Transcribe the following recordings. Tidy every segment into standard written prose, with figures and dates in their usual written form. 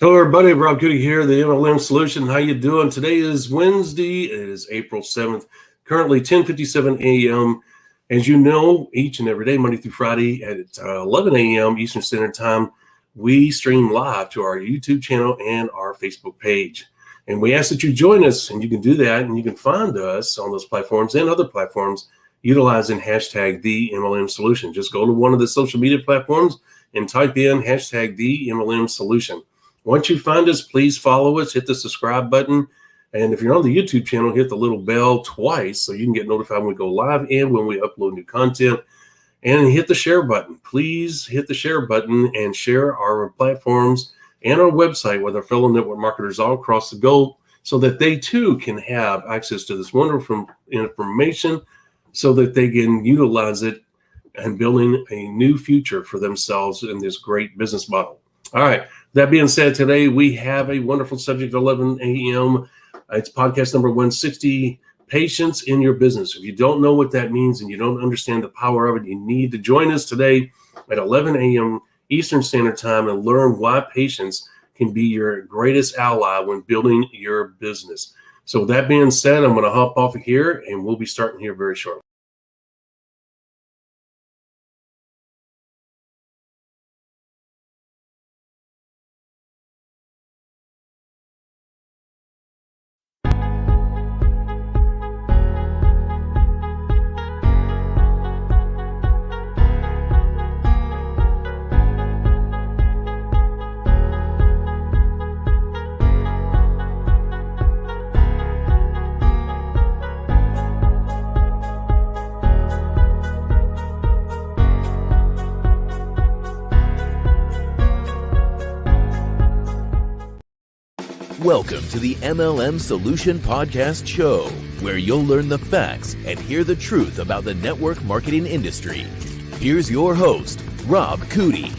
Hello, everybody. Rob Goody here, the MLM Solution. How you doing? Today is Wednesday. It is April 7th, currently 10:57 a.m. As you know, each and every day, Monday through Friday at 11 a.m. Eastern Standard Time, we stream live to our YouTube channel and our Facebook page. And we ask that you join us, and you can do that, and you can find us on those platforms and other platforms utilizing hashtag TheMLM Solution. Just go to one of the social media platforms and type in hashtag TheMLM Solution. Once you find us, please follow us, hit the subscribe button. And if you're on the YouTube channel, hit the little bell twice so you can get notified when we go live and when we upload new content. And hit the share button. Please hit the share button and share our platforms and our website with our fellow network marketers all across the globe so that they too can have access to this wonderful information so that they can utilize it and building a new future for themselves in this great business model. All right. That being said, today we have a wonderful subject at 11 a.m. It's podcast number 160, Patience in Your Business. If you don't know what that means and you don't understand the power of it, you need to join us today at 11 a.m. Eastern Standard Time and learn why patience can be your greatest ally when building your business. So with that being said, I'm going to hop off of here and we'll be starting here very shortly. Welcome to the MLM Solution Podcast Show, where you'll learn the facts and hear the truth about the network marketing industry. Here's your host, Rob Goody.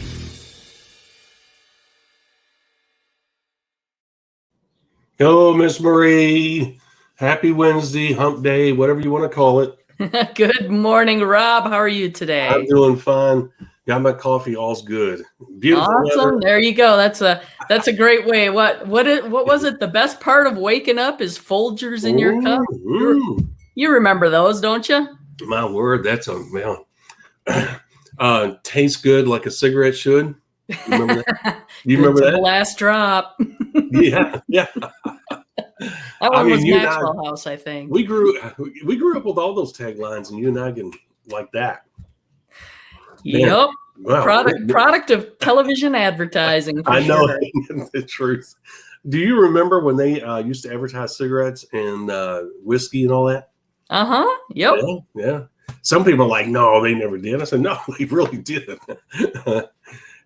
Hello, Miss Marie. Happy Wednesday, hump day, whatever you want to call it. Good morning, Rob. How are you today? I'm doing fine. Got my coffee. All's good. Beautiful awesome. weather. There you go. That's a great way. What was it? The best part of waking up is Folgers in your cup. You remember those, don't you? My word, that's tastes good like a cigarette should. You remember that? You remember that? The last drop. Yeah. That one was Maxwell House, I think. We grew up with all those taglines, and you and I can like that. Yep. Wow. Product of television advertising. I know the truth. Do you remember when they used to advertise cigarettes and whiskey and all that? Yep. Yeah. Some people are like, no, they never did. I said, no, they really did.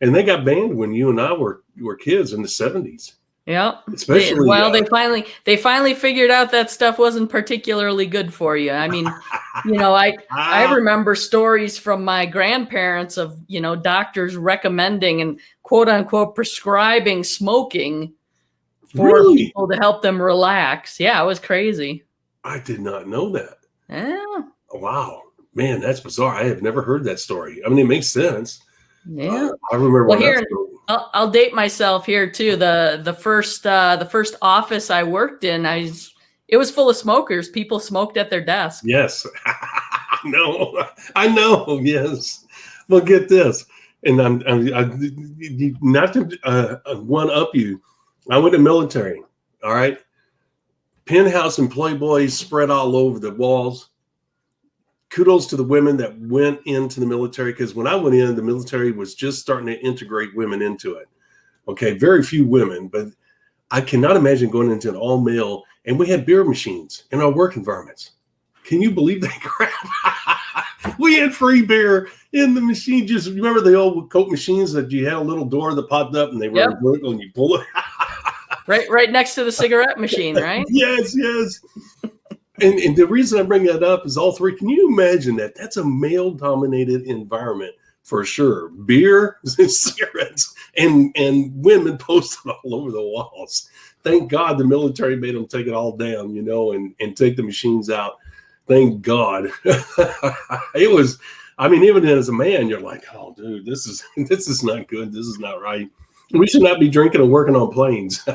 And they got banned when you and I were kids in the 70s. Yeah. Especially they finally figured out that stuff wasn't particularly good for you. I mean, I remember stories from my grandparents of, doctors recommending and quote unquote prescribing smoking for people to help them relax. Yeah, it was crazy. I did not know that. Yeah. Wow. Man, that's bizarre. I have never heard that story. I mean, it makes sense. Yeah. I remember I'll date myself here too. The first office I worked in, it was full of smokers. People smoked at their desk. Yes, I know. Yes. Well, get this, and I'm not to one up you. I went to military. All right, penthouse and Playboys spread all over the walls. Kudos to the women that went into the military, because when I went in, the military was just starting to integrate women into it. Okay, very few women, but I cannot imagine going into an all-male, and we had beer machines in our work environments. Can you believe that crap? We had free beer in the machine. Just remember the old Coke machines that you had a little door that popped up and they were vertical and you pull it. right next to the cigarette machine, right? Yes. And the reason I bring that up is all three. Can you imagine that? That's a male-dominated environment for sure. Beer, cigarettes, and women posted all over the walls. Thank God the military made them take it all down, and take the machines out. Thank God. It was, I mean, even as a man, you're like, oh, dude, this is not good. This is not right. We should not be drinking and working on planes.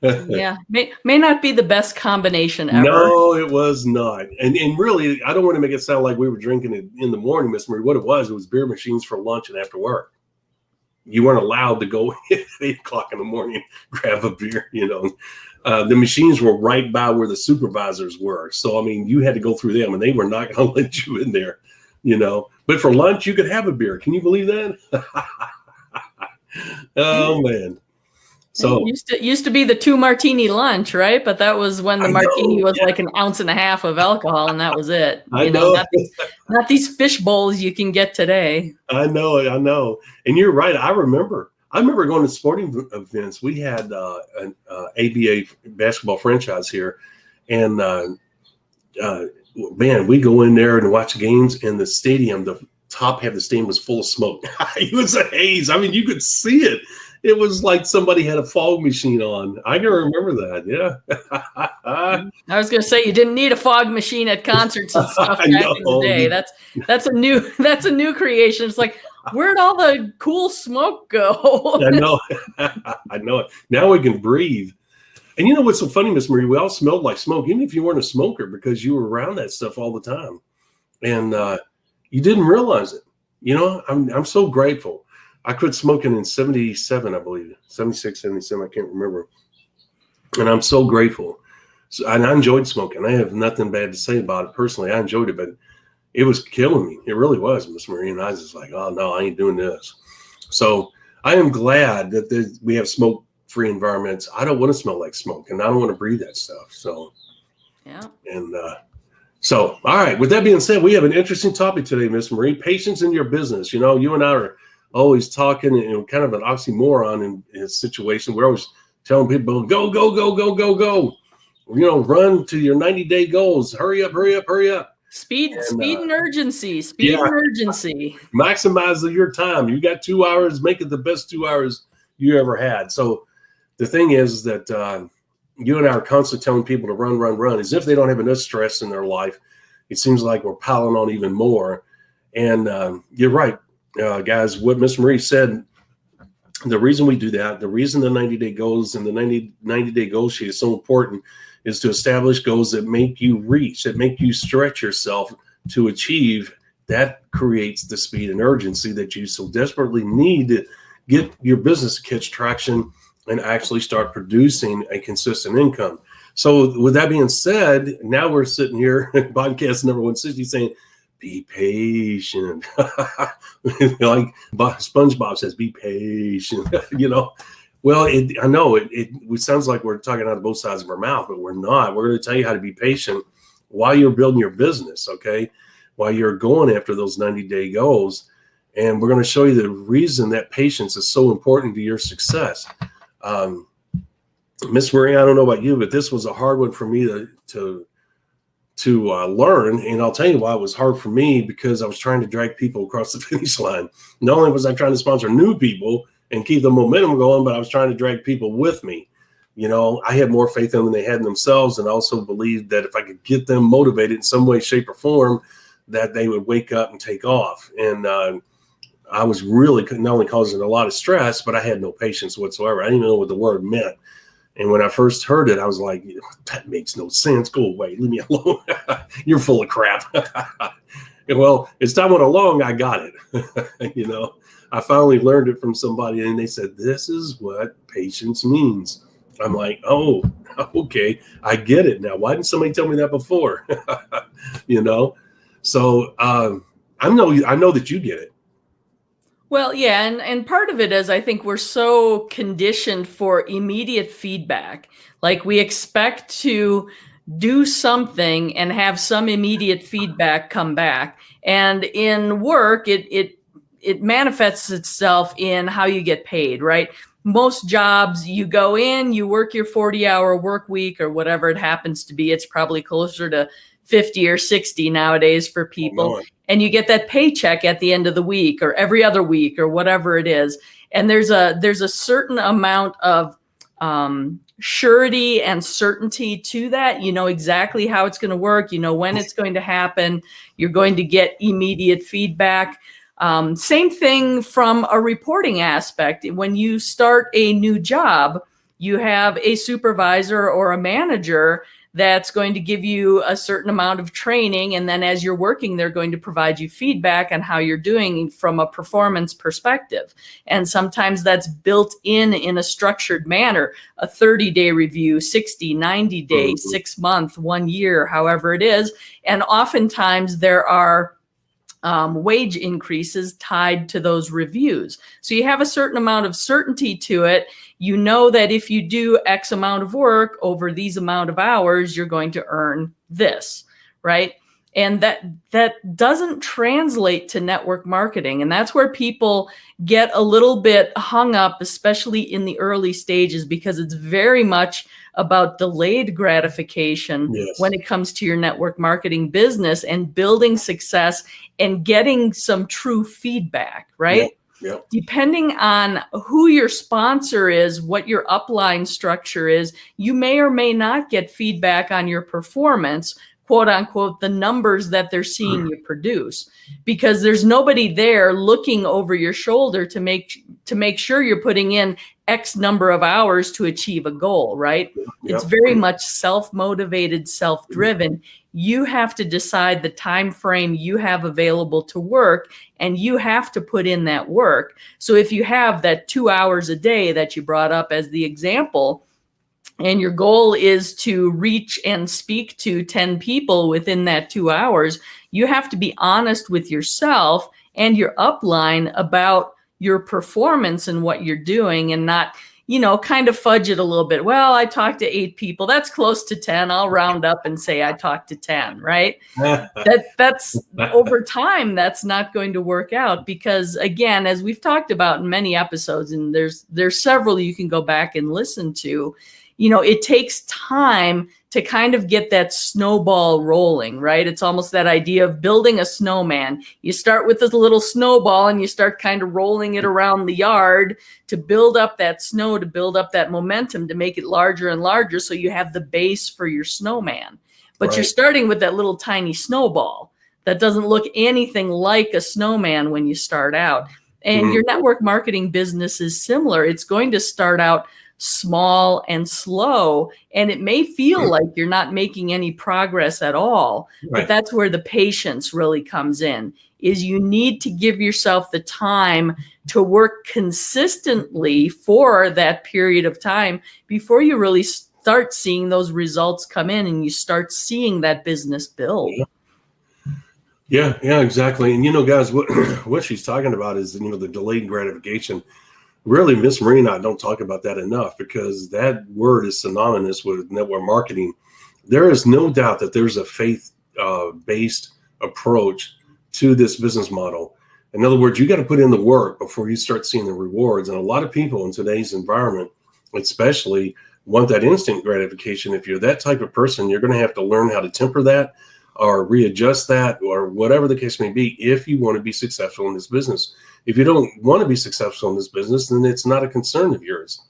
Yeah, may not be the best combination ever. No, it was not. And really, I don't want to make it sound like we were drinking it in the morning, Miss Marie. What it was beer machines for lunch and after work. You weren't allowed to go at 8 o'clock in the morning and grab a beer, The machines were right by where the supervisors were. So, I mean, you had to go through them, and they were not going to let you in there, But for lunch, you could have a beer. Can you believe that? Oh, man. So it used to be the 2 martini lunch, right? But that was when the martini was like an ounce and a half of alcohol, and that was it. I know. Not these fish bowls you can get today. I know. And you're right. I remember going to sporting events. We had an ABA basketball franchise here, and man, we go in there and watch games in the stadium. The top half of the stadium was full of smoke. It was a haze. I mean, you could see it. It was like somebody had a fog machine on. I can remember that. Yeah. I was going to say you didn't need a fog machine at concerts and stuff back in the day. That's a new creation. It's like, where'd all the cool smoke go? I know. I know it. Now we can breathe. And you know what's so funny, Miss Marie? We all smelled like smoke, even if you weren't a smoker, because you were around that stuff all the time, and you didn't realize it. I'm so grateful. I quit smoking in 77, I believe, 76, 77. I can't remember. And I'm so grateful. And I enjoyed smoking. I have nothing bad to say about it personally. I enjoyed it, but it was killing me. It really was, Miss Marie. And I was just like, oh, no, I ain't doing this. So I am glad that we have smoke-free environments. I don't want to smell like smoke, and I don't want to breathe that stuff. So, yeah. And so, all right. With that being said, we have an interesting topic today, Miss Marie. Patience in your business. You and I are always talking, kind of an oxymoron in his situation. We're always telling people, go, go, go, go, go, go. Run to your 90-day goals. Hurry up, hurry up, hurry up. Speed and urgency. Speed and urgency. Maximize your time. You got 2 hours. Make it the best 2 hours you ever had. So the thing is that you and I are constantly telling people to run, run, run, as if they don't have enough stress in their life. It seems like we're piling on even more. And you're right. Guys, what Miss Marie said, the reason we do that, the reason the 90-day goals and the 90-day goal sheet is so important is to establish goals that make you reach, that make you stretch yourself to achieve. That creates the speed and urgency that you so desperately need to get your business to catch traction and actually start producing a consistent income. So with that being said, now we're sitting here, podcast number 160, saying, be patient. Like SpongeBob says, be patient. Well, I know it sounds like we're talking out of both sides of our mouth, but we're not. We're going to tell you how to be patient while you're building your business, okay? While you're going after those 90-day goals. And we're going to show you the reason that patience is so important to your success. Miss Marie, I don't know about you, but this was a hard one for me to learn. And I'll tell you why it was hard for me, because I was trying to drag people across the finish line. Not only was I trying to sponsor new people and keep the momentum going, but I was trying to drag people with me. I had more faith in them than they had in themselves, and also believed that if I could get them motivated in some way, shape, or form, that they would wake up and take off. And I was really not only causing a lot of stress, but I had no patience whatsoever. I didn't even know what the word meant. And when I first heard it, I was like, that makes no sense. Go away. Leave me alone. You're full of crap. Well, as time went along, I got it. I finally learned it from somebody, and they said, this is what patience means. I'm like, oh, okay. I get it now. Why didn't somebody tell me that before? So I know that you get it. Well, yeah, and part of it is I think we're so conditioned for immediate feedback. Like we expect to do something and have some immediate feedback come back. And in work, it manifests itself in how you get paid, right? Most jobs, you go in, you work your 40-hour work week or whatever it happens to be. It's probably closer to 50 or 60 nowadays for people. And you get that paycheck at the end of the week or every other week or whatever it is. And there's a certain amount of surety and certainty to that. You know exactly how it's going to work. You know when it's going to happen. You're going to get immediate feedback. Same thing from a reporting aspect. When you start a new job, you have a supervisor or a manager that's going to give you a certain amount of training. And then as you're working, they're going to provide you feedback on how you're doing from a performance perspective. And sometimes that's built in a structured manner, a 30-day review, 60, 90-day, 6 month, 1 year, however it is. And oftentimes there are wage increases tied to those reviews. So you have a certain amount of certainty to it. You know that if you do X amount of work over these amount of hours, you're going to earn this, right? And that doesn't translate to network marketing. And that's where people get a little bit hung up, especially in the early stages, because it's very much about delayed gratification when it comes to your network marketing business and building success and getting some true feedback, right? Yep. Depending on who your sponsor is, what your upline structure is, you may or may not get feedback on your performance, quote unquote, the numbers that they're seeing you produce, because there's nobody there looking over your shoulder to make sure you're putting in X number of hours to achieve a goal, right? Yep. It's very much self-motivated, self-driven. You have to decide the time frame you have available to work, and you have to put in that work. So if you have that 2 hours a day that you brought up as the example, and your goal is to reach and speak to 10 people within that 2 hours, you have to be honest with yourself and your upline about your performance and what you're doing, and not, kind of fudge it a little bit. Well, I talked to 8 people. That's close to 10. I'll round up and say I talked to 10, right? That's over time, that's not going to work out, because again, as we've talked about in many episodes, and there's several you can go back and listen to, it takes time to kind of get that snowball rolling, right? It's almost that idea of building a snowman. You start with this little snowball and you start kind of rolling it around the yard to build up that snow, to build up that momentum, to make it larger and larger so you have the base for your snowman. But You're starting with that little tiny snowball that doesn't look anything like a snowman when you start out. And your network marketing business is similar. It's going to start out small and slow, and it may feel like you're not making any progress at all, but that's where the patience really comes in. Is you need to give yourself the time to work consistently for that period of time before you really start seeing those results come in and you start seeing that business build. Yeah, exactly. And guys, what she's talking about is the delayed gratification. Really, Miss Marie and I don't talk about that enough, because that word is synonymous with network marketing. There is no doubt that there's a faith-based approach to this business model. In other words, you got to put in the work before you start seeing the rewards. And a lot of people in today's environment, especially, want that instant gratification. If you're that type of person, you're going to have to learn how to temper that or readjust that, or whatever the case may be, if you want to be successful in this business. If you don't want to be successful in this business, then it's not a concern of yours.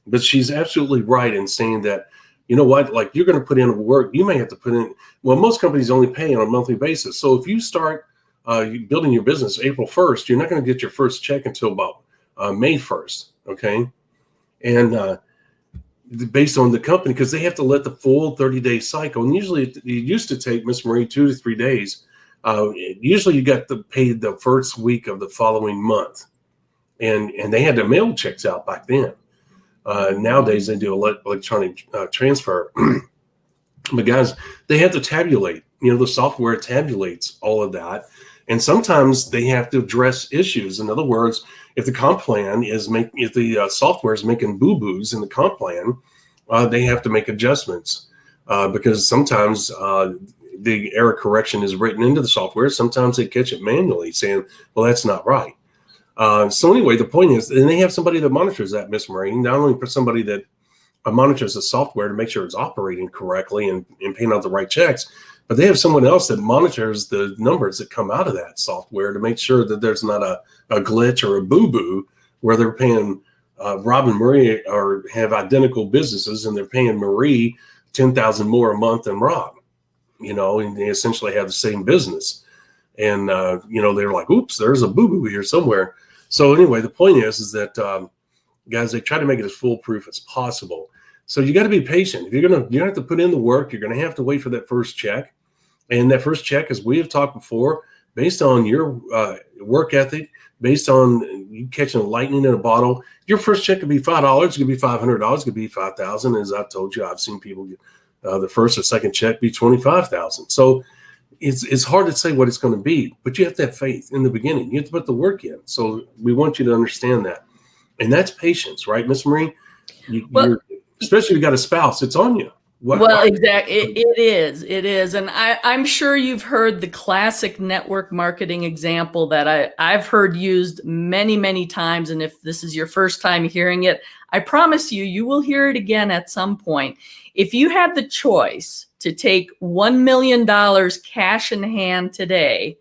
But she's absolutely right in saying that, like, you're going to put in work. You may have to put in, most companies only pay on a monthly basis. So if you start building your business April 1st, you're not going to get your first check until about May 1st. Okay. And based on the company, because they have to let the full 30-day cycle. And usually it used to take, Miss Marie, 2 to 3 days. Usually you got paid the first week of the following month, and they had to mail checks out back then. Nowadays they do electronic transfer. But guys, they have to tabulate. The software tabulates all of that, and sometimes they have to address issues. In other words, if the comp plan if the software is making boo-boos in the comp plan, they have to make adjustments because sometimes the error correction is written into the software. Sometimes they catch it manually, saying, well, that's not right. So anyway, the point is, and they have somebody that monitors that, Miss Marie, not only for somebody that monitors the software to make sure it's operating correctly and paying out the right checks, but they have someone else that monitors the numbers that come out of that software to make sure that there's not a glitch or a boo-boo where they're paying Rob and Marie or have identical businesses, and they're paying Marie $10,000 more a month than Rob. And they essentially have the same business. And, they're like, oops, there's a boo-boo here somewhere. So anyway, the point is that, guys, they try to make it as foolproof as possible. So you got to be patient. If you have to put in the work, you're going to have to wait for that first check. And that first check, as we have talked before, based on your work ethic, based on you catching lightning in a bottle, your first check could be $5, it could be $500, it could be $5,000. As I've told you, I've seen people get the first or second check be $25,000. So it's hard to say what it's going to be, but you have to have faith in the beginning. You have to put the work in. So we want you to understand that. And that's patience, right, Miss Marie? Especially if you got a spouse, it's on you. Exactly. It is. And I'm sure you've heard the classic network marketing example that I've heard used many, many times. And if this is your first time hearing it, I promise you will hear it again at some point. If you had the choice to take $1 million cash in hand today,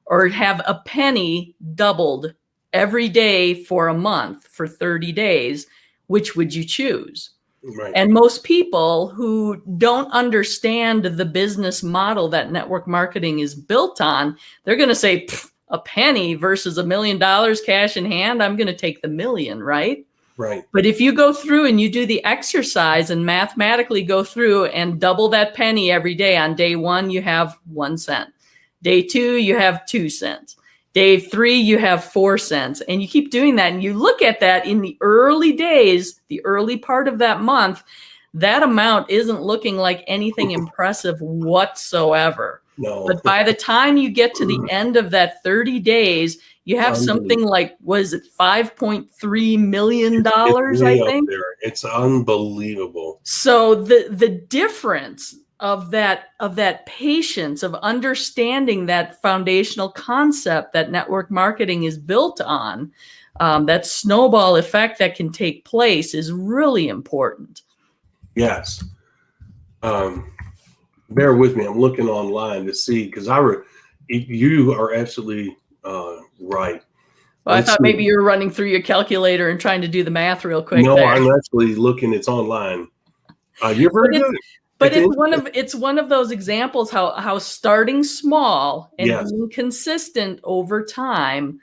or have a penny doubled every day for a month for 30 days, which would you choose? Right. And most people who don't understand the business model that network marketing is built on, they're going to say a penny versus $1 million cash in hand. I'm going to take the million, right? Right. But if you go through and you do the exercise and mathematically go through and double that penny every day, on day 1, you have 1 cent. Day 2, you have 2 cents. Day 3, you have 4 cents. And you keep doing that. And you look at that in the early days, the early part of that month, that amount isn't looking like anything impressive whatsoever. No. But by the time you get to the end of that 30 days, you have something like, was it $5.3 million, I think? It's unbelievable. So the difference of that patience, of understanding that foundational concept that network marketing is built on, that snowball effect that can take place is really important. Yes. Bear with me. I'm looking online to see, because you are absolutely right. Well, I thought maybe you were running through your calculator and trying to do the math real quick. No, there. I'm actually looking. It's online. You're very good. But it's one of those examples how starting small and being consistent over time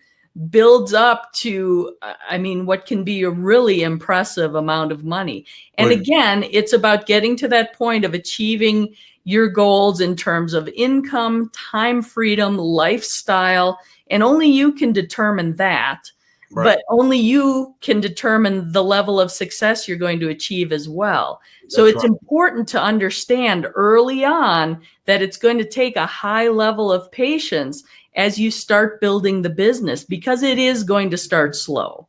builds up to, what can be a really impressive amount of money. And again, it's about getting to that point of achieving your goals in terms of income, time freedom, lifestyle, and only you can determine that. Right. But only you can determine the level of success you're going to achieve as well. So it's important to understand early on that it's going to take a high level of patience as you start building the business, because it is going to start slow.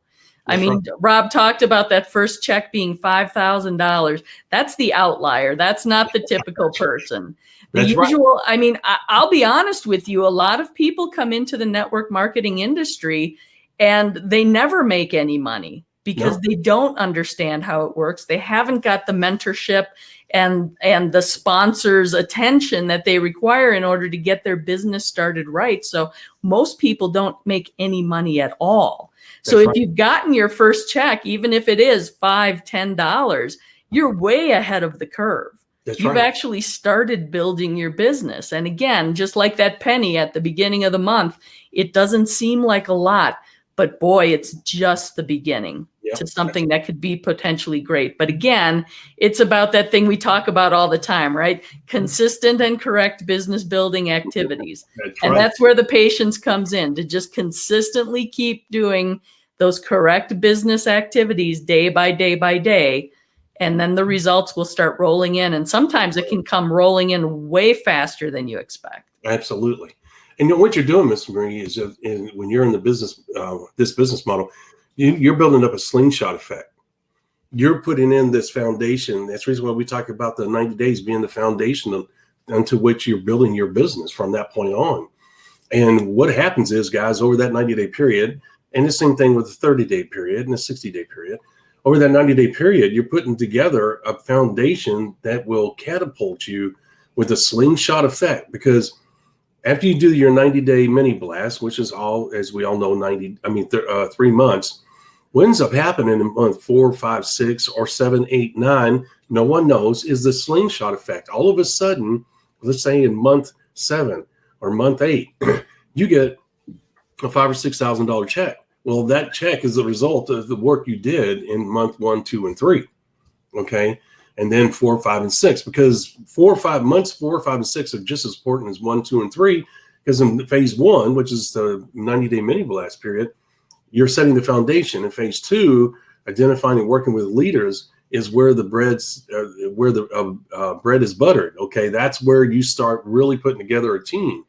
Rob talked about that first check being $5,000. That's the outlier. That's not the typical person. The usual, I'll be honest with you, a lot of people come into the network marketing industry and they never make any money because they don't understand how it works. They haven't got the mentorship and the sponsors' attention that they require in order to get their business started right. So most people don't make any money at all. So if you've gotten your first check, even if it is $5, $10, you're way ahead of the curve. You've actually started building your business. And again, just like that penny at the beginning of the month, it doesn't seem like a lot. But boy, it's just the beginning to something that could be potentially great. But again, it's about that thing we talk about all the time, right? Consistent and correct business building activities. That's where the patience comes in, to just consistently keep doing those correct business activities day by day by day. And then the results will start rolling in. And sometimes it can come rolling in way faster than you expect. Absolutely. And what you're doing, Ms. Marie, is when you're in the business, this business model, you're building up a slingshot effect. You're putting in this foundation. That's the reason why we talk about the 90 days being the foundation unto which you're building your business from that point on. And what happens is, guys, over that 90-day period, and the same thing with the 30-day period and the 60-day period, over that 90-day period, you're putting together a foundation that will catapult you with a slingshot effect, because after you do your 90-day mini blast, which is all, as we all know, 3 months, what ends up happening in month 4, 5, 6, or 7, 8, 9, no one knows, is the slingshot effect. All of a sudden, let's say in month 7 or month 8, you get a $5,000 or $6,000 check. Well, that check is the result of the work you did in month 1, 2, and 3. Okay. And then 4, 5, and 6, because 4 or 5 months, 4, 5, and 6 are just as important as 1, 2, and 3. Because in phase 1, which is the 90-day mini blast period, you're setting the foundation. In phase 2, identifying and working with leaders is where the bread is buttered. Okay. That's where you start really putting together a team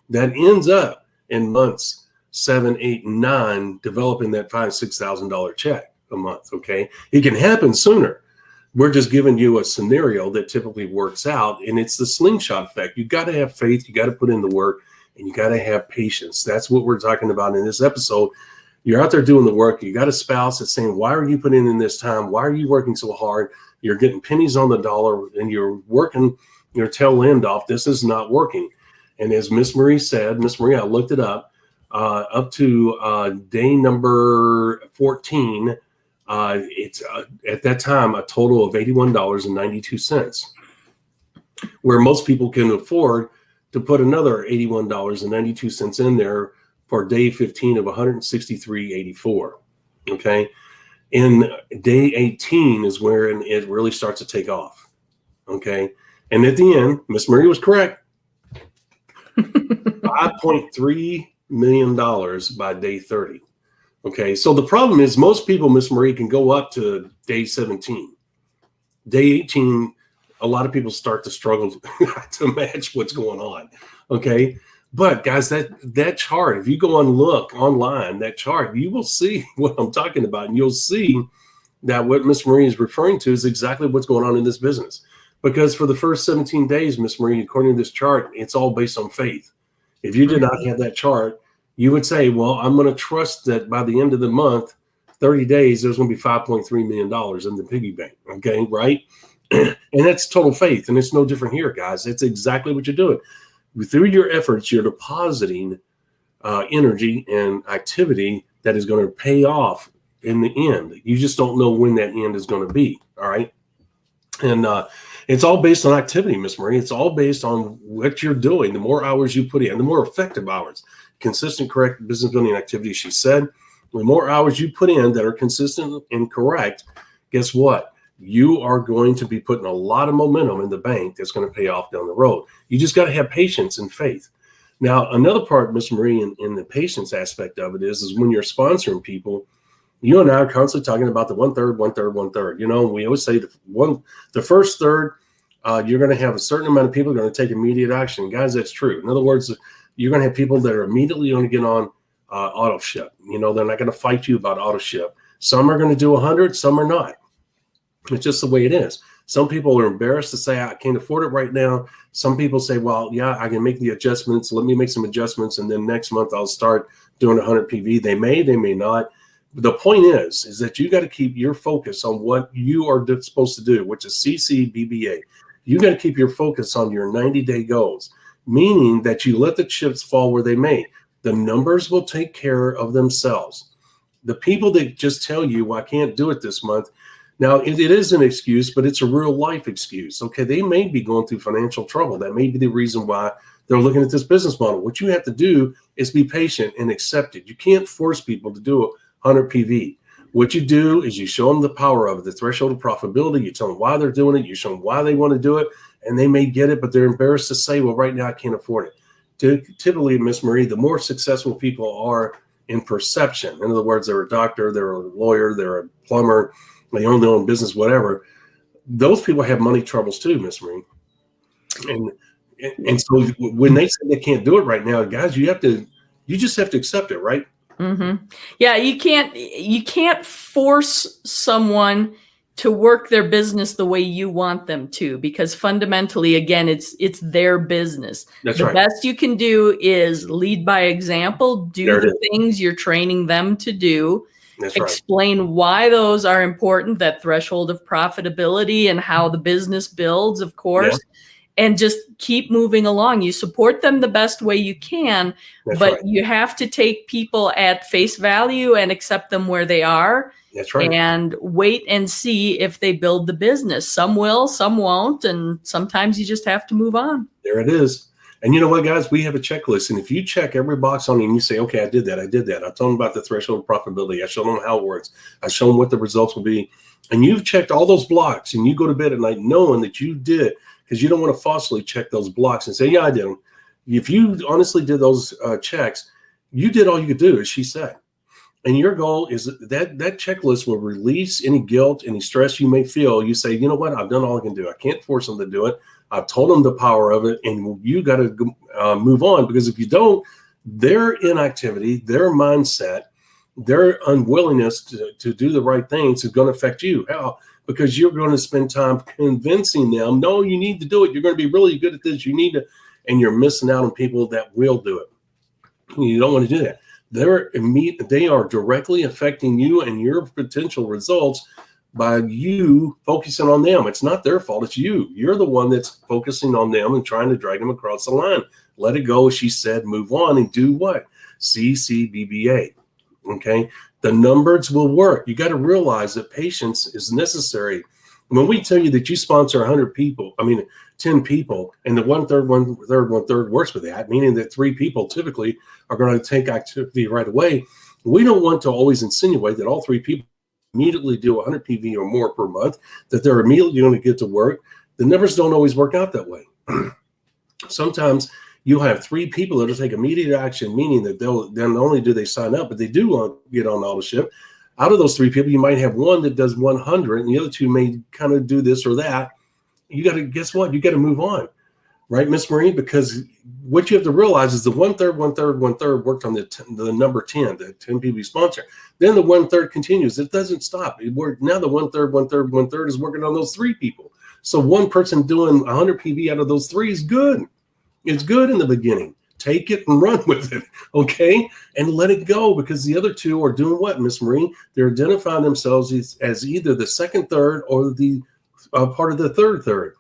that ends up in months 7, 8, and 9, developing that $5,000, $6,000 check a month. Okay. It can happen sooner. We're just giving you a scenario that typically works out, and it's the slingshot effect. You got to have faith. You got to put in the work, and you got to have patience. That's what we're talking about in this episode. You're out there doing the work. You got a spouse that's saying, why are you putting in this time? Why are you working so hard? You're getting pennies on the dollar, and you're working your tail end off. This is not working. And as Miss Marie said, Miss Marie, I looked it up to day number 14, it's at that time a total of $81.92, where most people can afford to put another $81.92 in there for day 15 of $163.84. Okay. And day 18 is where it really starts to take off. Okay. And at the end, Miss Marie was correct. $5.3 million by day 30. Okay. So the problem is most people, Miss Marie, can go up to day 17. Day 18, a lot of people start to struggle to match what's going on. Okay. But guys, that chart, if you go and look online, that chart, you will see what I'm talking about. And you'll see that what Miss Marie is referring to is exactly what's going on in this business. Because for the first 17 days, Miss Marie, according to this chart, it's all based on faith. If you did not have that chart, you would say, well, I'm going to trust that by the end of the month, 30 days, there's going to be $5.3 million in the piggy bank. Okay, right? And that's total faith. And it's no different here, guys. It's exactly what you're doing. Through your efforts, you're depositing energy and activity that is going to pay off in the end. You just don't know when that end is going to be. All right. And it's all based on activity, Miss Marie. It's all based on what you're doing. The more hours you put in, the more effective hours, consistent, correct business building activities, she said. The more hours you put in that are consistent and correct, guess what? You are going to be putting a lot of momentum in the bank that's going to pay off down the road. You just got to have patience and faith. Now, another part, Miss Marie, in the patience aspect of it is when you're sponsoring people, you and I are constantly talking about the 1/3, 1/3, 1/3. You know, we always say the first third, you're going to have a certain amount of people going to take immediate action. Guys, that's true. In other words, you're going to have people that are immediately going to get on auto ship. You know, they're not going to fight you about auto ship. Some are going to do 100, some are not. It's just the way it is. Some people are embarrassed to say, I can't afford it right now. Some people say, well, yeah, I can make the adjustments. Let me make some adjustments. And then next month I'll start doing 100 PV. They may not. But the point is that you got to keep your focus on what you are supposed to do, which is CCBBA. You got to keep your focus on your 90-day goals, meaning that you let the chips fall where they may. The numbers will take care of themselves. The people that just tell you, well, I can't do it this month. Now, it is an excuse, but it's a real life excuse. Okay, they may be going through financial trouble. That may be the reason why they're looking at this business model. What you have to do is be patient and accept it. You can't force people to do 100 PV. What you do is you show them the power of it, the threshold of profitability. You tell them why they're doing it. You show them why they want to do it, and they may get it, but they're embarrassed to say, well, right now I can't afford it. Typically, Miss Marie, the more successful people are in perception. In other words, they're a doctor, they're a lawyer, they're a plumber, they own their own business, whatever. Those people have money troubles too, Miss Marie. And so when they say they can't do it right now, guys, you just have to accept it, right? Mm-hmm. Yeah, you can't force someone to work their business the way you want them to, because fundamentally, again, it's their business. That's the right. best you can do is lead by example, do the things you're training them to do. That's explain right. why those are important, that threshold of profitability and how the business builds, of course, and just keep moving along. You support them the best way you can, but you have to take people at face value and accept them where they are. That's right. And wait and see if they build the business. Some will, some won't. And sometimes you just have to move on. There it is. And you know what, guys? We have a checklist. And if you check every box on it and you say, okay, I did that. I told them about the threshold of profitability. I showed them how it works. I showed them what the results will be. And you've checked all those blocks and you go to bed at night knowing that you did, because you don't want to falsely check those blocks and say, yeah, I did them. If you honestly did those checks, you did all you could do, as she said. And your goal is that checklist will release any guilt, any stress you may feel. You say, you know what? I've done all I can do. I can't force them to do it. I've told them the power of it, and you got to move on, because if you don't, their inactivity, their mindset, their unwillingness to do the right things is going to affect you. How? Because you're going to spend time convincing them, no, you need to do it. You're going to be really good at this. You need to, and you're missing out on people that will do it. You don't want to do that. They are directly affecting you and your potential results by you focusing on them. It's not their fault. It's you. You're the one that's focusing on them and trying to drag them across the line. Let it go, as she said, move on and do what? CCBBA. Okay. The numbers will work. You got to realize that patience is necessary. When we tell you that you sponsor 10 people, and the one third works with that, meaning that 3 people typically are going to take activity right away. We don't want to always insinuate that all 3 people immediately do 100 PV or more per month, that they're immediately going to get to work. The numbers don't always work out that way. Sometimes you'll have 3 people that will take immediate action, meaning that then not only do they sign up, but they do want to get on auto ship. Out of those 3 people, you might have one that does 100, and the other 2 may kind of do this or that. You got to, guess what? You got to move on, right, Miss Marie? Because what you have to realize is the one third worked on the number 10, the 10 people you sponsor. Then the 1/3 continues. It doesn't stop. Now the one third is working on those 3 people. So one person doing 100 PV out of those 3 is good. It's good in the beginning. Take it and run with it, okay? And let it go, because the other 2 are doing what, Miss Marie? They're identifying themselves as either the second third or the part of the third.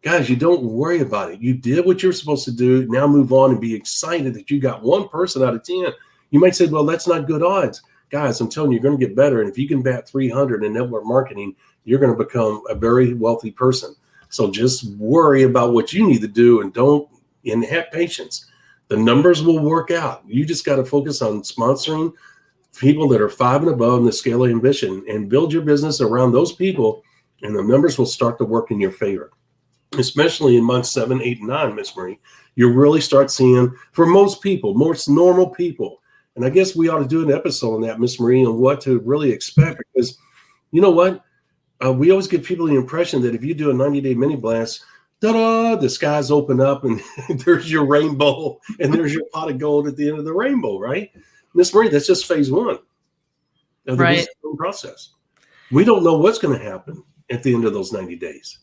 Guys, you don't worry about it. You did what you're supposed to do. Now move on and be excited that you got 1 person out of 10. You might say, well, that's not good odds. Guys, I'm telling you, you're going to get better. And if you can bat 300 in network marketing, you're going to become a very wealthy person. So just worry about what you need to do and have patience. The numbers will work out. You just got to focus on sponsoring people that are 5 and above in the scale of ambition, and build your business around those people, and the numbers will start to work in your favor. Especially in months 7, 8, and 9, Miss Marie, you really start seeing, for most people, most normal people, and I guess we ought to do an episode on that, Miss Marie, on what to really expect, because you know what? We always give people the impression that if you do a 90-day mini blast, the skies open up and there's your rainbow and there's your pot of gold at the end of the rainbow, right? Miss Marie, that's just phase 1 of the business process. We don't know what's going to happen at the end of those 90 days.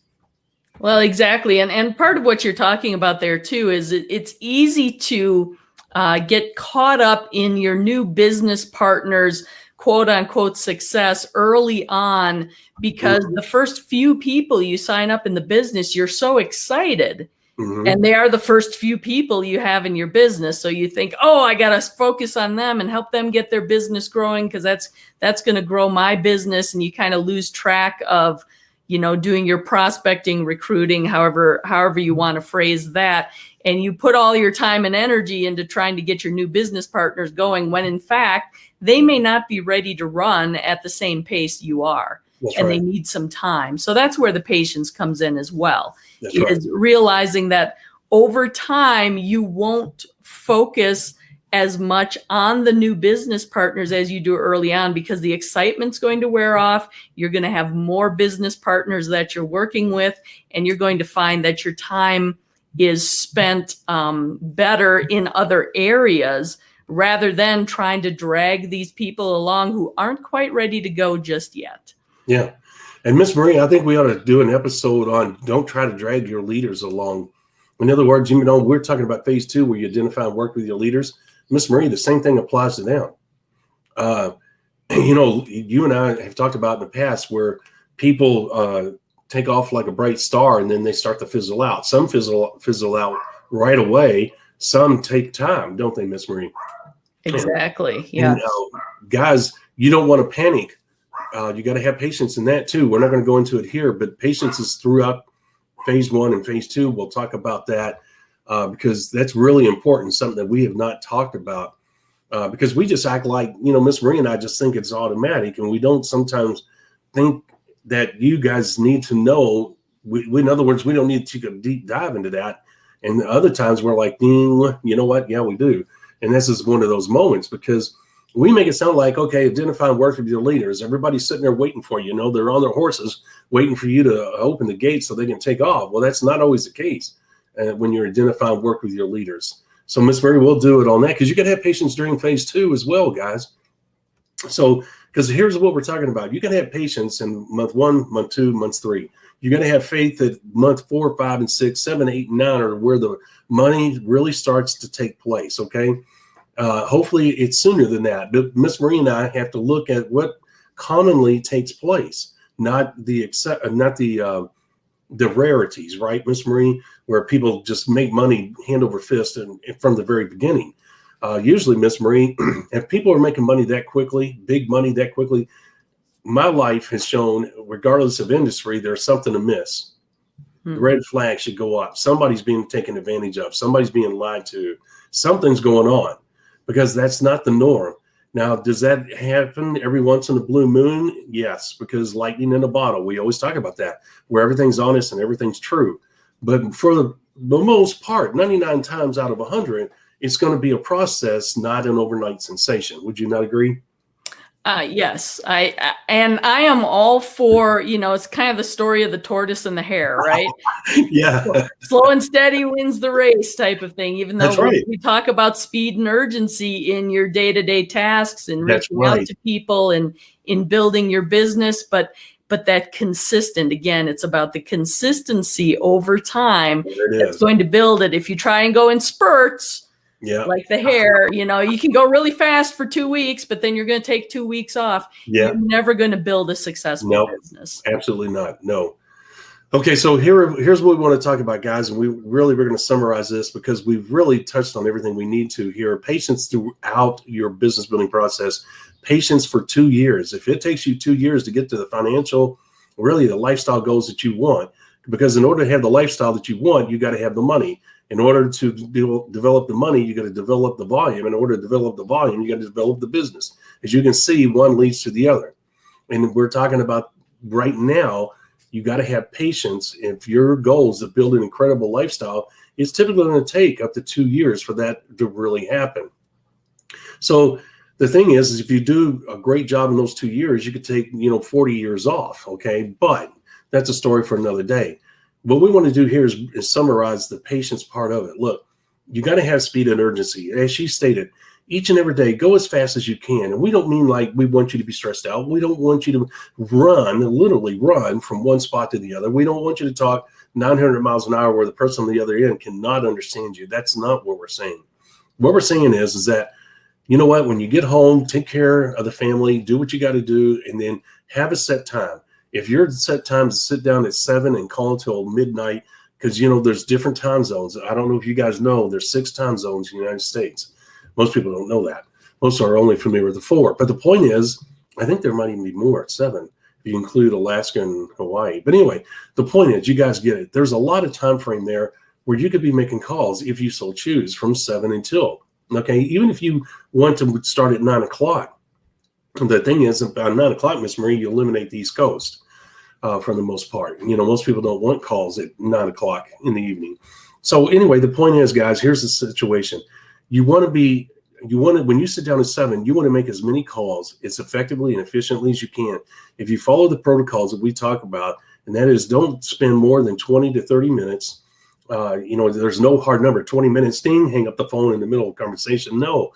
Well, exactly. And part of what you're talking about there too is it's easy to get caught up in your new business partner's quote unquote success early on, because the first few people you sign up in the business, you're so excited. And they are the first few people you have in your business. So you think, oh, I got to focus on them and help them get their business growing, because that's going to grow my business. And you kind of lose track of, doing your prospecting, recruiting, however you want to phrase that. And you put all your time and energy into trying to get your new business partners going, when in fact, they may not be ready to run at the same pace you are. That's and right. They need some time. So that's where the patience comes in as well. That's is right. Realizing that over time, you won't focus as much on the new business partners as you do early on, because the excitement's going to wear off. You're going to have more business partners that you're working with, and you're going to find that your time is spent better in other areas, rather than trying to drag these people along who aren't quite ready to go just yet. Yeah. And Miss Marie, I think we ought to do an episode on don't try to drag your leaders along. In other words, we're talking about phase 2 where you identify and work with your leaders. Miss Marie, the same thing applies to them. You and I have talked about in the past where people take off like a bright star and then they start to fizzle out. Some fizzle out right away. Some take time, don't they, Miss Marie? Exactly. Yeah. Guys, you don't want to panic. You got to have patience in that too. We're not going to go into it here, but patience is throughout phase 1 and phase 2. We'll talk about that. because that's really important, something that we have not talked about, because we just act like, Miss Marie and I just think it's automatic, and we don't sometimes think that you guys need to know. In other words, we don't need to take a deep dive into that. And the other times we're like, you know what? Yeah, we do. And this is one of those moments, because we make it sound like, okay, identify and work with your leaders. Everybody's sitting there waiting for you. They're on their horses waiting for you to open the gate so they can take off. Well, that's not always the case when you're identifying and work with your leaders. So Miss Mary will do it on that, because you can have patience during phase 2 as well, guys. So, because here's what we're talking about. You can have patience in month 1, month 2, month 3. You're going to have faith at month 4, 5, and 6, 7, 8, and 9 are where the money really starts to take place. Okay. Hopefully it's sooner than that. But Miss Marie and I have to look at what commonly takes place, not the rarities, right, Miss Marie, where people just make money hand over fist and from the very beginning. Usually, Miss Marie, if people are making money that quickly, big money that quickly, my life has shown, regardless of industry, there's something amiss. The red flag should go up. Somebody's being taken advantage of. Somebody's being lied to. Something's going on, because that's not the norm. Now, does that happen every once in a blue moon? Yes, because lightning in a bottle. We always talk about that, where everything's honest and everything's true. But for the most part, 99 times out of 100, it's going to be a process, not an overnight sensation. Would you not agree? Yes, I am all for, it's kind of the story of the tortoise and the hare, right? Yeah. Slow and steady wins the race type of thing, even though That's right. we talk about speed and urgency in your day-to-day tasks and reaching out to people and in building your business. But that consistent, again, it's about the consistency over time that's going to build it. If you try and go in spurts, like the hare, you can go really fast for 2 weeks, but then you're going to take 2 weeks off. You're never going to build a successful business. Absolutely not. No. Okay, so here's what we want to talk about, guys, and we're going to summarize this, because we've really touched on everything we need to here. Patience throughout your business building process. Patience for 2 years. If it takes you 2 years to get to the financial, really the lifestyle goals that you want, because in order to have the lifestyle that you want, you got to have the money. In order to develop the money, you got to develop the volume. In order to develop the volume, you got to develop the business. As you can see, one leads to the other. And we're talking about right now, you got to have patience. If your goal is to build an incredible lifestyle, it's typically going to take up to 2 years for that to really happen. So the thing is if you do a great job in those 2 years, you could take 40 years off. Okay, but that's a story for another day. What we want to do here is summarize the patience part of it. Look, you got to have speed and urgency. As she stated, each and every day, go as fast as you can. And we don't mean like we want you to be stressed out. We don't want you to literally run from one spot to the other. We don't want you to talk 900 miles an hour where the person on the other end cannot understand you. That's not what we're saying. What we're saying is that, you know what, when you get home, take care of the family, do what you got to do, and then have a set time. If your set time is to sit down at 7 and call until midnight, because, there's different time zones. I don't know if you guys know, there's 6 time zones in the United States. Most people don't know that. Most are only familiar with the 4. But the point is, I think there might even be more at 7 if you include Alaska and Hawaii. But anyway, the point is, you guys get it. There's a lot of time frame there where you could be making calls if you so choose from 7 until. Okay, even if you want to start at 9 o'clock. The thing is, about 9 o'clock, Miss Marie, you eliminate the East Coast for the most part. Most people don't want calls at 9 o'clock in the evening. So anyway, the point is, guys, here's the situation. When you sit down at 7, you want to make as many calls as effectively and efficiently as you can. If you follow the protocols that we talk about, and that is, don't spend more than 20 to 30 minutes. There's no hard number, 20 minutes, ding, hang up the phone in the middle of the conversation. No.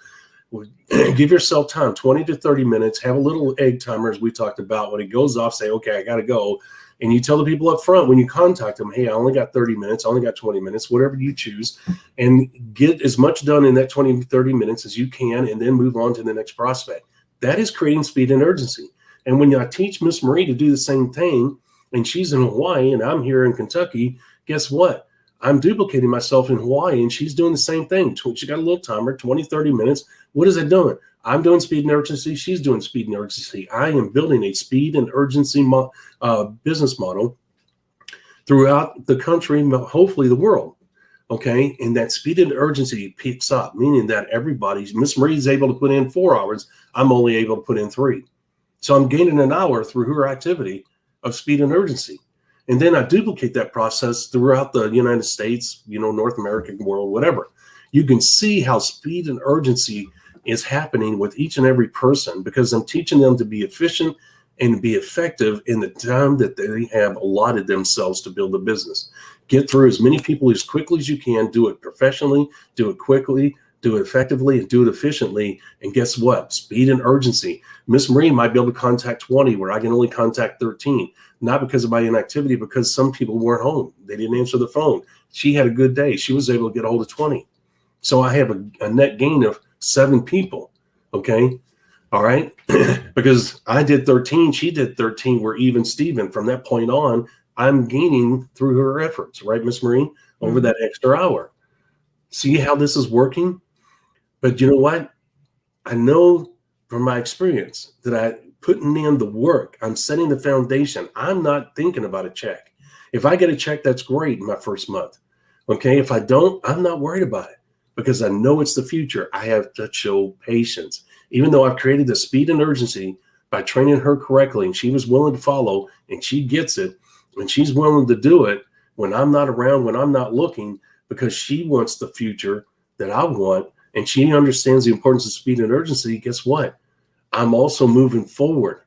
Give yourself time, 20 to 30 minutes, have a little egg timer, as we talked about. When it goes off, say, okay, I got to go. And you tell the people up front when you contact them, hey, I only got 30 minutes, I only got 20 minutes, whatever you choose, and get as much done in that 20 to 30 minutes as you can, and then move on to the next prospect. That is creating speed and urgency. And when I teach Miss Marie to do the same thing, and she's in Hawaii and I'm here in Kentucky, guess what? I'm duplicating myself in Hawaii, and she's doing the same thing. She got a little timer, 20, 30 minutes. What is it doing? I'm doing speed and urgency. She's doing speed and urgency. I am building a speed and urgency business model throughout the country, hopefully the world. Okay. And that speed and urgency picks up, meaning that Miss Marie's able to put in 4 hours. I'm only able to put in 3. So I'm gaining an hour through her activity of speed and urgency. And then I duplicate that process throughout the United States, North American world, whatever. You can see how speed and urgency is happening with each and every person, because I'm teaching them to be efficient and be effective in the time that they have allotted themselves to build a business. Get through as many people as quickly as you can, do it professionally, do it quickly, do it effectively, and do it efficiently. And guess what? Speed and urgency. Miss Marie might be able to contact 20 where I can only contact 13, not because of my inactivity, because some people weren't home. They didn't answer the phone. She had a good day. She was able to get a hold of 20. So I have a net gain of 7 people. Okay. All right. Because I did 13, she did 13. We're even Steven. From that point on, I'm gaining through her efforts, right, Miss Marie, over that extra hour. See how this is working? But you know what? I know from my experience that I putting in the work, I'm setting the foundation. I'm not thinking about a check. If I get a check, that's great in my first month. Okay. If I don't, I'm not worried about it, because I know it's the future. I have to show patience. Even though I've created the speed and urgency by training her correctly, and she was willing to follow, and she gets it, and she's willing to do it when I'm not around, when I'm not looking, because she wants the future that I want, and she understands the importance of speed and urgency. Guess what? I'm also moving forward,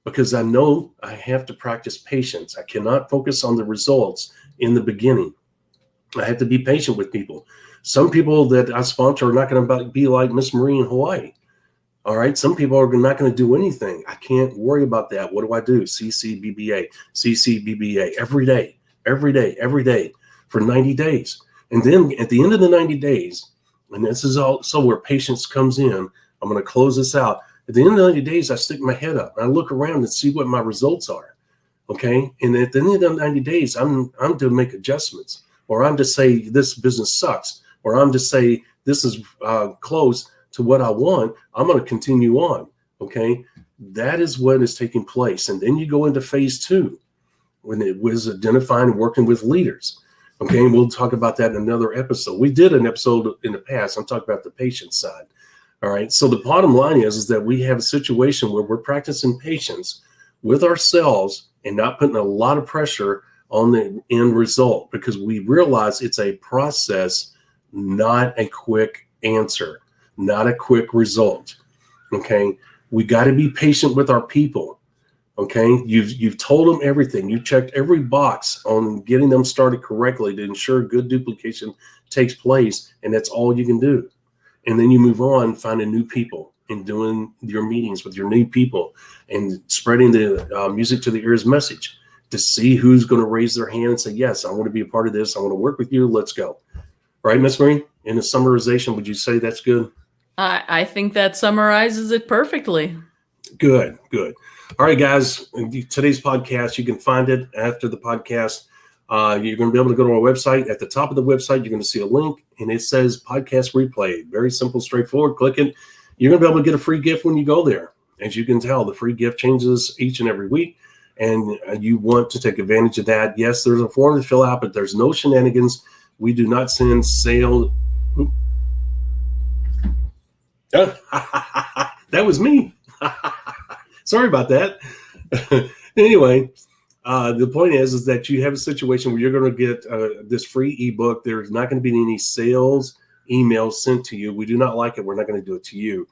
because I know I have to practice patience. I cannot focus on the results in the beginning. I have to be patient with people. Some people that I sponsor are not going to be like Miss Marie in Hawaii. All right. Some people are not going to do anything. I can't worry about that. What do? CCBBA every day for 90 days. And then at the end of the 90 days, and this is also where patience comes in. I'm going to close this out. At the end of the 90 days, I stick my head up. I look around and see what my results are. Okay. And at the end of the 90 days, I'm to make adjustments, or I'm to say this business sucks, or I'm to say this is close to what I want. I'm going to continue on. Okay. That is what is taking place. And then you go into phase 2, when it was identifying and working with leaders. Okay. And we'll talk about that in another episode. We did an episode in the past. I'm talking about the patience side. All right. So the bottom line is that we have a situation where we're practicing patience with ourselves and not putting a lot of pressure on the end result, because we realize it's a process, not a quick answer, not a quick result. Okay. We got to be patient with our people. Okay. You've told them everything. You checked every box on getting them started correctly to ensure good duplication takes place. And that's all you can do. And then you move on, finding new people and doing your meetings with your new people and spreading the music to the ears message to see who's going to raise their hand and say, yes, I want to be a part of this. I want to work with you. Let's go. Right, Miss Marie? In a summarization, would you say that's good? I think that summarizes it perfectly. Good. All right, guys, today's podcast, you can find it after the podcast. You're going to be able to go to our website. At the top of the website, you're going to see a link, and it says podcast replay. Very simple, straightforward. Click it. You're going to be able to get a free gift when you go there. As you can tell, the free gift changes each and every week, and you want to take advantage of that. Yes, there's a form to fill out, but there's no shenanigans. We do not send sale. That was me. Sorry about that. Anyway, the point is that you have a situation where you're going to get this free ebook. There's not going to be any sales emails sent to you. We do not like it. We're not going to do it to you.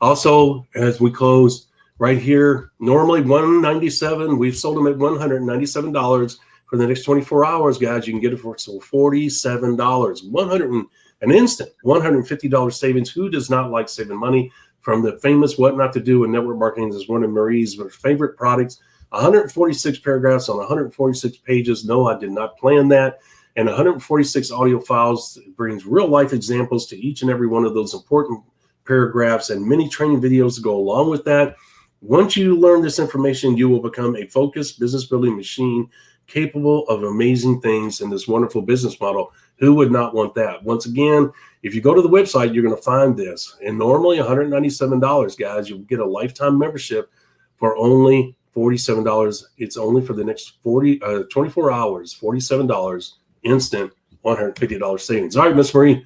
Also, as we close right here, normally $197. We've sold them at $197 for the next 24 hours, guys. You can get it for $47. An instant $150 savings. Who does not like saving money? From the famous What Not to Do in Network Marketing is one of Marie's favorite products. 146 paragraphs on 146 pages. No, I did not plan that. And 146 audio files brings real life examples to each and every one of those important paragraphs, and many training videos to go along with that. Once you learn this information, you will become a focused business building machine capable of amazing things in this wonderful business model. Who would not want that? Once again, if you go to the website, you're going to find this. And normally $197, guys, you'll get a lifetime membership for only $47. It's only for the next 24 hours, $47 instant $150 savings. All right, Miss Marie.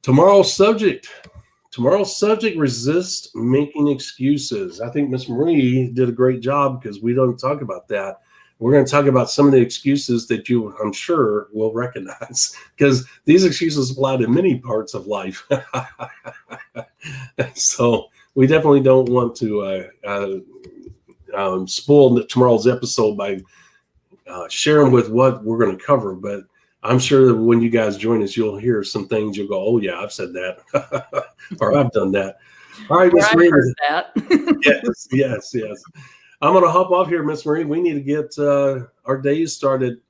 Tomorrow's subject, resist making excuses. I think Miss Marie did a great job because we don't talk about that. We're going to talk about some of the excuses that you, I'm sure, will recognize, because these excuses apply to many parts of life. So we definitely don't want to spoil tomorrow's episode by sharing with what we're going to cover. But I'm sure that when you guys join us, you'll hear some things. You'll go, "Oh yeah, I've said that," or "I've done that." All right, Miss Marie. Yes. I'm going to hop off here, Miss Marie. We need to get our days started.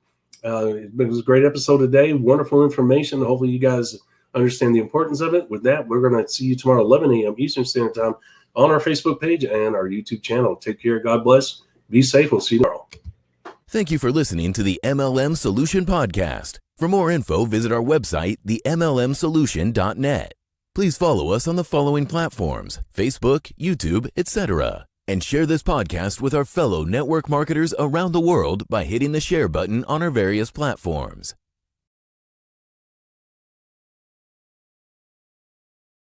It was a great episode today. Wonderful information. Hopefully you guys understand the importance of it. With that, we're going to see you tomorrow, 11 a.m. Eastern Standard Time on our Facebook page and our YouTube channel. Take care. God bless. Be safe. We'll see you tomorrow. Thank you for listening to the MLM Solution Podcast. For more info, visit our website, TheMLM-solution.net. Please follow us on the following platforms: Facebook, YouTube, etc. And share this podcast with our fellow network marketers around the world by hitting the share button on our various platforms.